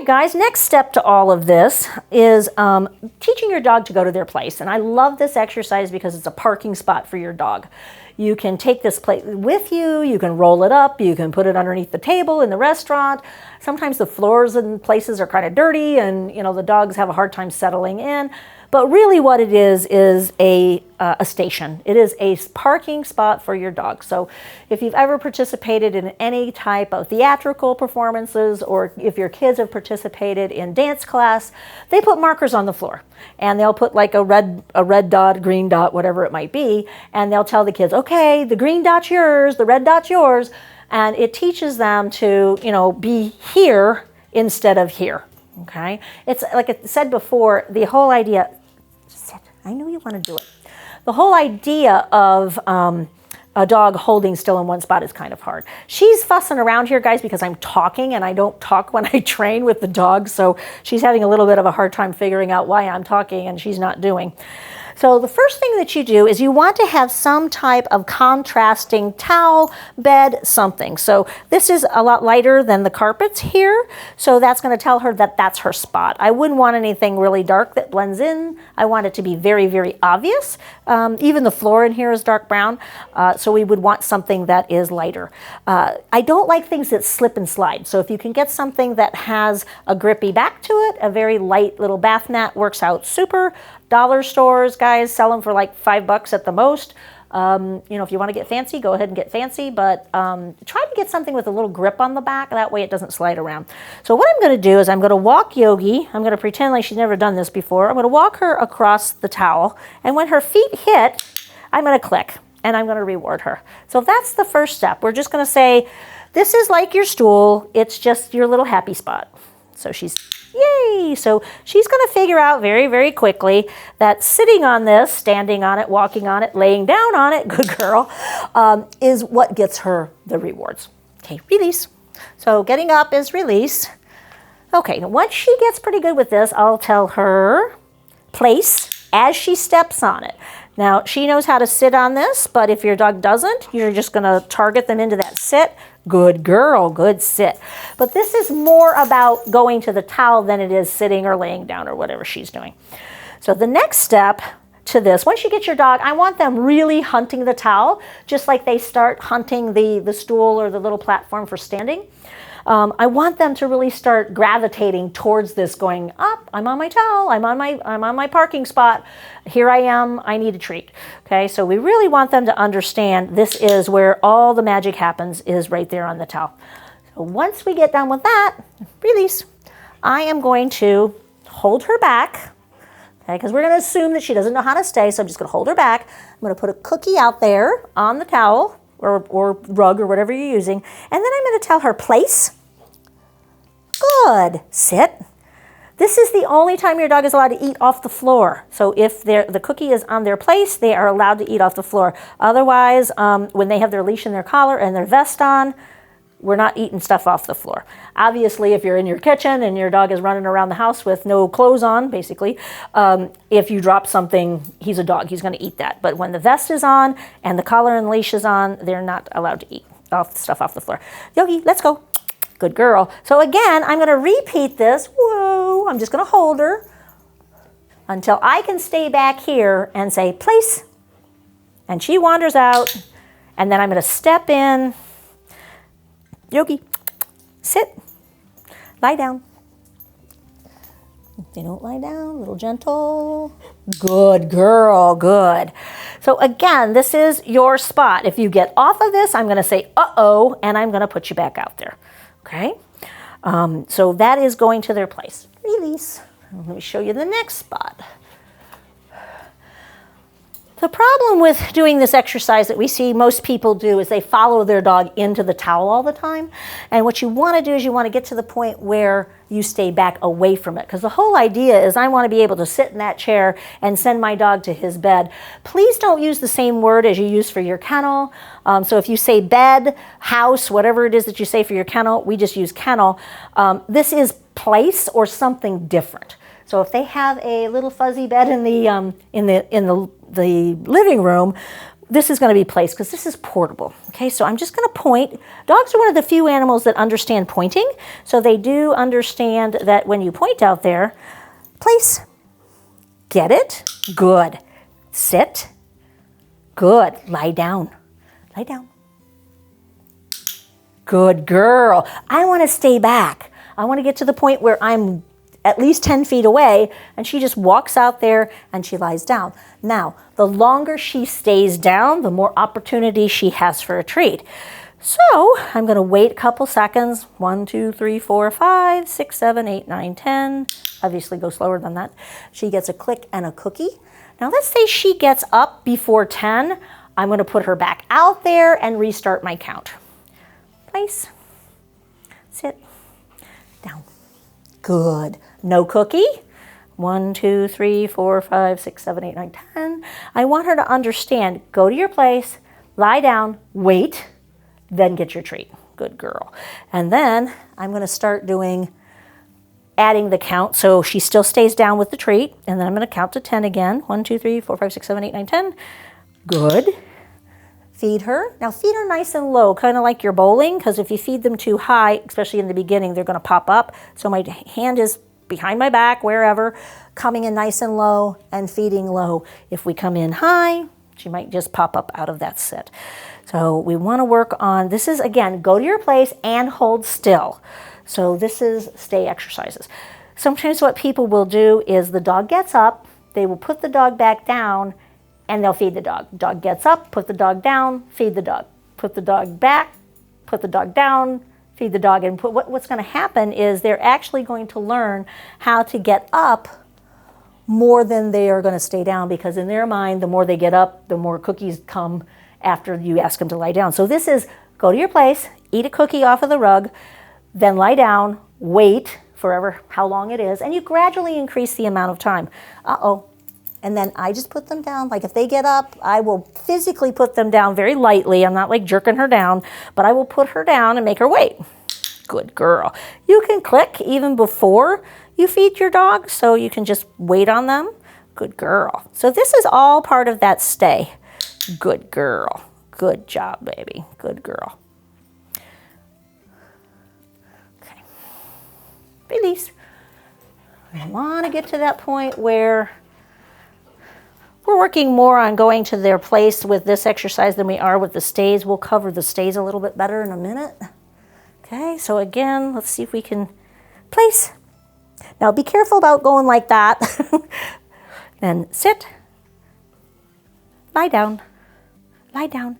right, guys, next step to all of this is teaching your dog to go to their place. And I love this exercise because it's a parking spot for your dog. You can take this plate with you, you can roll it up, you can put it underneath the table in the restaurant. Sometimes the floors in places are kind of dirty and the dogs have a hard time settling in. But really what it is a station. It is a parking spot for your dog. So if you've ever participated in any type of theatrical performances, or if your kids have participated in dance class, they put markers on the floor. And they'll put like a red dot, green dot, whatever it might be. And they'll tell the kids, okay, the green dot's yours, the red dot's yours. And it teaches them to, be here instead of here. Okay? It's like I said before, the whole idea, I know you want to do it. The whole idea of a dog holding still in one spot is kind of hard. She's fussing around here, guys, because I'm talking and I don't talk when I train with the dog. So she's having a little bit of a hard time figuring out why I'm talking and she's not doing. So the first thing that you do is you want to have some type of contrasting towel, bed, something. So this is a lot lighter than the carpets here. So that's going to tell her that that's her spot. I wouldn't want anything really dark that blends in. I want it to be very, very obvious. Even the floor in here is dark brown. So we would want something that is lighter. I don't like things that slip and slide. So if you can get something that has a grippy back to it, a very light little bath mat works out super. Dollar stores, guys, sell them for like $5 at the most. If you want to get fancy, go ahead and get fancy, but try to get something with a little grip on the back. That way it doesn't slide around. So what I'm going to do is I'm going to walk Yogi. I'm going to pretend like she's never done this before. I'm going to walk her across the towel, and when her feet hit, I'm going to click, and I'm going to reward her. So that's the first step. We're just going to say, this is like your stool. It's just your little happy spot. So she's, yay! So she's going to figure out very, very quickly that sitting on this, standing on it, walking on it, laying down on it, good girl, is what gets her the rewards. Okay, release. So getting up is release. Okay, now once she gets pretty good with this, I'll tell her place as she steps on it. Now, she knows how to sit on this, but if your dog doesn't, you're just going to target them into that sit. Good girl, good sit. But this is more about going to the towel than it is sitting or laying down or whatever she's doing. So the next step to this, once you get your dog, I want them really hunting the towel, just like they start hunting the stool or the little platform for standing. I want them to really start gravitating towards this, going up, I'm on my towel, I'm on my parking spot, here I am, I need a treat. Okay, so we really want them to understand this is where all the magic happens, is right there on the towel. So once we get done with that, release, I am going to hold her back, okay, because we're going to assume that she doesn't know how to stay, so I'm just going to hold her back. I'm going to put a cookie out there on the towel, or rug or whatever you're using. And then I'm going to tell her place. Good. Sit. This is the only time your dog is allowed to eat off the floor. So if the cookie is on their place, they are allowed to eat off the floor. Otherwise, when they have their leash and their collar and their vest on, we're not eating stuff off the floor. Obviously, if you're in your kitchen and your dog is running around the house with no clothes on, basically, if you drop something, he's a dog, he's going to eat that. But when the vest is on and the collar and leash is on, they're not allowed to eat stuff off the floor. Yogi, let's go. Good girl. So again, I'm going to repeat this. Whoa, I'm just going to hold her until I can stay back here and say, place. And she wanders out. And then I'm going to step in. Yogi, sit, lie down. They don't lie down, a little gentle. Good girl, good. So again, this is your spot. If you get off of this, I'm gonna say, uh-oh, and I'm gonna put you back out there, okay? So that is going to their place. Release. Let me show you the next spot. The problem with doing this exercise that we see most people do is they follow their dog into the towel all the time. And what you want to do is you want to get to the point where you stay back away from it. Because the whole idea is I want to be able to sit in that chair and send my dog to his bed. Please don't use the same word as you use for your kennel. So if you say bed, house, whatever it is that you say for your kennel, we just use kennel. This is place or something different. So if they have a little fuzzy bed in the living room, this is going to be placed because this is portable. Okay, so I'm just going to point. Dogs are one of the few animals that understand pointing. So they do understand that when you point out there, place, get it, good, sit, good, lie down, lie down. Good girl. I want to stay back. I want to get to the point where I'm at least 10 feet away, and she just walks out there and she lies down. Now, the longer she stays down, the more opportunity she has for a treat. So I'm going to wait a couple seconds. 1, 2, 3, 4, 5, 6, 7, 8, 9, 10. Obviously go slower than that. She gets a click and a cookie. Now let's say she gets up before 10. I'm going to put her back out there and restart my count. Place, sit, down. Good. No cookie. 1, 2, 3, 4, 5, 6, 7, 8, 9, 10. I want her to understand, go to your place, lie down, wait, then get your treat. Good girl. And then I'm going to start adding the count so she still stays down with the treat. And then I'm going to count to 10 again. 1, 2, 3, 4, 5, 6, 7, 8, 9, 10. Good. Feed her. Now feed her nice and low, kind of like you're bowling, because if you feed them too high, especially in the beginning, they're going to pop up. So my hand is behind my back, wherever, coming in nice and low and feeding low. If we come in high, she might just pop up out of that sit. So we want to work on, this is again, go to your place and hold still. So this is stay exercises. Sometimes what people will do is the dog gets up, they will put the dog back down, and they'll feed the dog. Dog gets up, put the dog down, feed the dog. Put the dog back, put the dog down, feed the dog. And what's going to happen is they're actually going to learn how to get up more than they are going to stay down, because in their mind, the more they get up, the more cookies come after you ask them to lie down. So this is go to your place, eat a cookie off of the rug, then lie down, wait forever, how long it is, and you gradually increase the amount of time. Uh-oh. And then I just put them down. Like if they get up, I will physically put them down very lightly. I'm not like jerking her down, but I will put her down and make her wait. Good girl. You can click even before you feed your dog, so you can just wait on them. Good girl. So this is all part of that stay. Good girl. Good job, baby. Good girl. Okay. Release. I want to get to that point where we're working more on going to their place with this exercise than we are with the stays. We'll cover the stays a little bit better in a minute. Okay, so again, let's see if we can place. Now be careful about going like that. Then sit, lie down, down,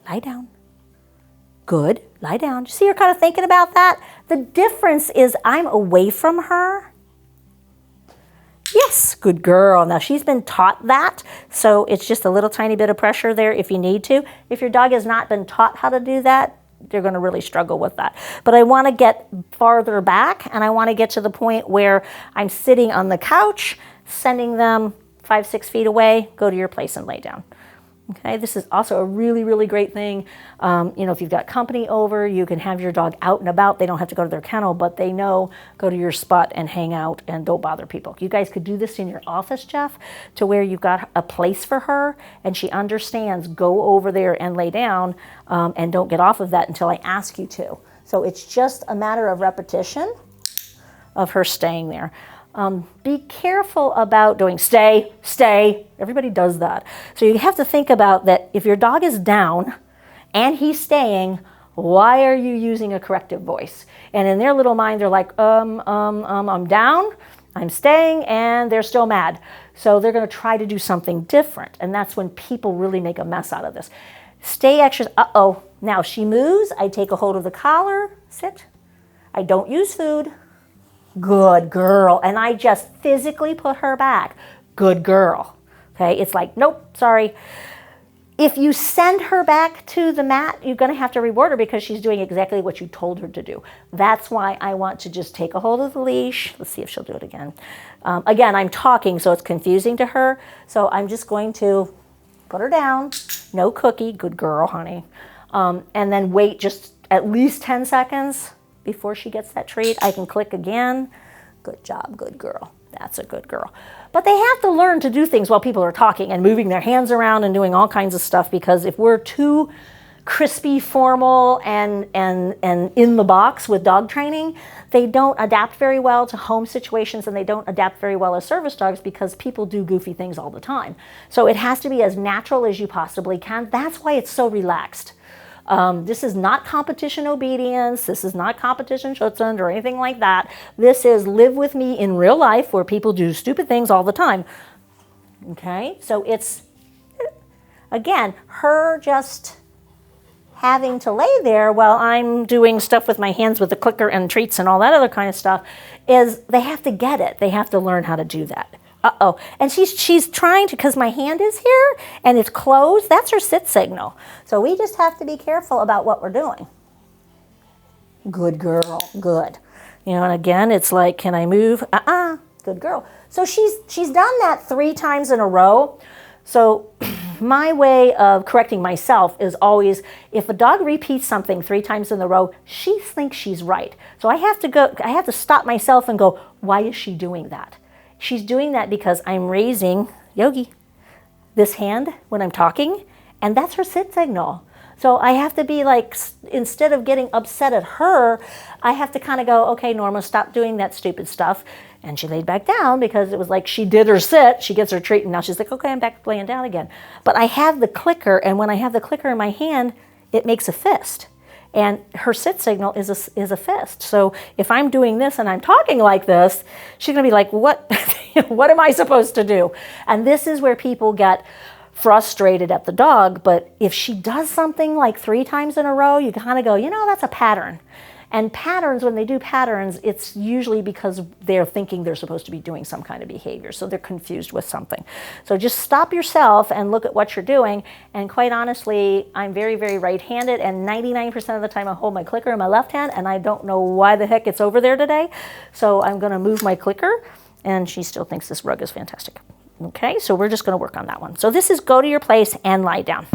lie down. Good, lie down. You see her kind of thinking about that? The difference is I'm away from her. Yes, good girl. Now she's been taught that, so it's just a little tiny bit of pressure there if you need to. If your dog has not been taught how to do that, they're going to really struggle with that. But I want to get farther back, and I want to get to the point where I'm sitting on the couch, sending them 5, 6 feet away, go to your place and lay down. Okay, this is also a really, really great thing. If you've got company over, you can have your dog out and about. They don't have to go to their kennel, but they know, go to your spot and hang out and don't bother people. You guys could do this in your office, Jeff, to where you've got a place for her and she understands, go over there and lay down and don't get off of that until I ask you to. So it's just a matter of repetition of her staying there. Be careful about doing stay, stay. Everybody does that. So you have to think about that if your dog is down and he's staying, why are you using a corrective voice? And in their little mind, they're like, I'm down, I'm staying, and they're still mad. So they're going to try to do something different. And that's when people really make a mess out of this. Stay extra, uh-oh. Now she moves, I take a hold of the collar, sit. I don't use food. Good girl. And I just physically put her back. Good girl. Okay, it's like, nope, sorry. If you send her back to the mat, you're going to have to reward her because she's doing exactly what you told her to do. That's why I want to just take a hold of the leash. Let's see if she'll do it again. Again, I'm talking, so it's confusing to her. So I'm just going to put her down. No cookie. Good girl, honey. And then wait just at least 10 seconds before she gets that treat. I can click again. Good job, good girl. That's a good girl. But they have to learn to do things while people are talking and moving their hands around and doing all kinds of stuff, because if we're too crispy, formal, and in the box with dog training, they don't adapt very well to home situations, and they don't adapt very well as service dogs because people do goofy things all the time. So it has to be as natural as you possibly can. That's why it's so relaxed. This is not competition obedience. This is not competition Schutzhund or anything like that. This is live with me in real life where people do stupid things all the time. Okay, so it's, again, her just having to lay there while I'm doing stuff with my hands with the clicker and treats and all that other kind of stuff, is they have to get it. They have to learn how to do that. Uh-oh. And she's trying to, because my hand is here and it's closed, that's her sit signal. So we just have to be careful about what we're doing. Good girl, good. You know, and again, it's like, can I move? Good girl. So she's done that 3 times in a row. So my way of correcting myself is always, if a dog repeats something 3 times in a row, she thinks she's right. So I have to stop myself and go, why is she doing that? She's doing that because I'm raising, Yogi, this hand when I'm talking, and that's her sit signal. So I have to be like, instead of getting upset at her, I have to kind of go, okay, Norma, stop doing that stupid stuff. And she laid back down because it was like she did her sit, she gets her treat, and now she's like, okay, I'm back laying down again. But I have the clicker, and when I have the clicker in my hand, it makes a fist. And her sit signal is a fist. So if I'm doing this and I'm talking like this, she's going to be like, what, what am I supposed to do? And this is where people get frustrated at the dog. But if she does something like 3 times in a row, you kind of go, you know, that's a pattern. And patterns, when they do patterns, it's usually because they're thinking they're supposed to be doing some kind of behavior. So they're confused with something. So just stop yourself and look at what you're doing. And quite honestly, I'm very, very right-handed. And 99% of the time I hold my clicker in my left hand. And I don't know why the heck it's over there today. So I'm going to move my clicker. And she still thinks this rug is fantastic. Okay, so we're just going to work on that one. So this is go to your place and lie down.